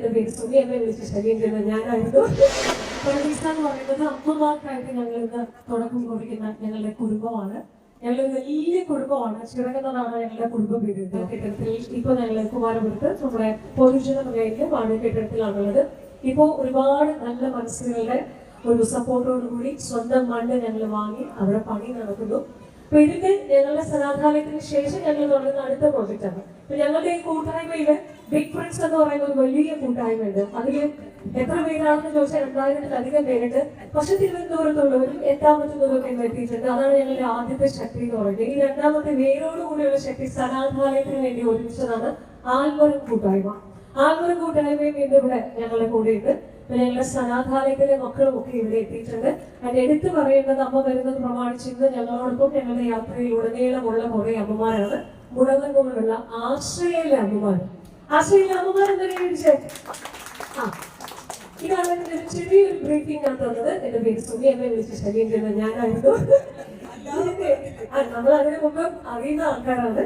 എൻ്റെ പേര് സുമി, എന്നെ വിളിച്ച് ശല്യം ചെയ്യുന്നത് ഞാനായിരുന്നു. പർദീസ എന്ന് പറയുന്നത് അമ്മമാർക്കായിട്ട് ഞങ്ങൾ ഇന്ന് തുടക്കം കുറിക്കുന്ന ഞങ്ങളുടെ കുടുംബമാണ്. ഞങ്ങൾ വലിയ കുടുംബമാണ്. ചിറകുന്നതാണ് ഞങ്ങളുടെ കുടുംബ പേര്. കെട്ടിടത്തിൽ ഇപ്പൊ ഞങ്ങൾ കുമാരപുരത്ത് നമ്മുടെ പൊതുജന നിലയിലെ വാടക കെട്ടിടത്തിലാണുള്ളത്. ഇപ്പോൾ ഒരുപാട് നല്ല മനസ്സുകളുടെ ഒരു സപ്പോർട്ടോടുകൂടി സ്വന്തം മണ്ണ് ഞങ്ങൾ വാങ്ങി അവിടെ പണി നടക്കുന്നു. അപ്പൊ ഇതിന്റെ ഞങ്ങളുടെ സനാഥാലയത്തിന് ശേഷം ഞങ്ങൾ തുടങ്ങുന്ന അടുത്ത പ്രോജക്റ്റാണ്. അപ്പൊ ഞങ്ങളുടെ ഈ കൂട്ടായ്മയില് ബിഗ് ഫ്രണ്ട്സ് എന്ന് പറയുന്ന ഒരു വലിയ കൂട്ടായ്മയുണ്ട്. അതിൽ എത്ര പേരാണെന്ന് ചോദിച്ചാൽ 2000-ലധികം പേരുണ്ട്. പക്ഷെ തിരുവനന്തപുരത്തുള്ളവരും എത്താൻ പറ്റുന്നതൊക്കെ എത്തിയിട്ടുണ്ട്. അതാണ് ഞങ്ങളുടെ ആദ്യത്തെ ശക്തി എന്ന് പറയുന്നത്. ഈ രണ്ടാമത്തെ വേരോടുകൂടിയുള്ള ശക്തി സനാഥാലയത്തിന് വേണ്ടി ഒരുമിച്ചതാണ് ആൽമരം കൂട്ടായ്മ. ആൽമരം കൂട്ടായ്മയും ഇന്ന് ഇവിടെ ഞങ്ങളുടെ കൂടെയുണ്ട്. ഞങ്ങളുടെ സനാഥാലയത്തിലെ മക്കളും ഒക്കെ ഇവിടെ എത്തിയിട്ടുണ്ട്. അതിന് എടുത്തു പറയേണ്ടത് അമ്മ വരുന്നത് പ്രമാണിച്ച് ഇന്ന് ഞങ്ങളോടൊപ്പം ഞങ്ങളുടെ യാത്രയിൽ ഉടനീളമുള്ള കുറെ അമ്മമാരാണ്. മുടങ്ങുകൊണ്ടുള്ള ആശ്രയിലെ അമ്മമാർ. ആശ്രയിലെ അമ്മമാർ എന്തെങ്കിലും ചോദിച്ചേ? ഇതാണ് എന്റെ ചെറിയൊരു ബ്രീഫിംഗ് ഞാൻ തന്നത്. എന്റെ പേര് സുമി, എന്നെ വിളിച്ച് ശല്യം ചെയ്യുന്നത് ഞാനായിരുന്നു. നമ്മൾ അതിനു മുമ്പ് അറിയുന്ന ആൾക്കാരാണ്.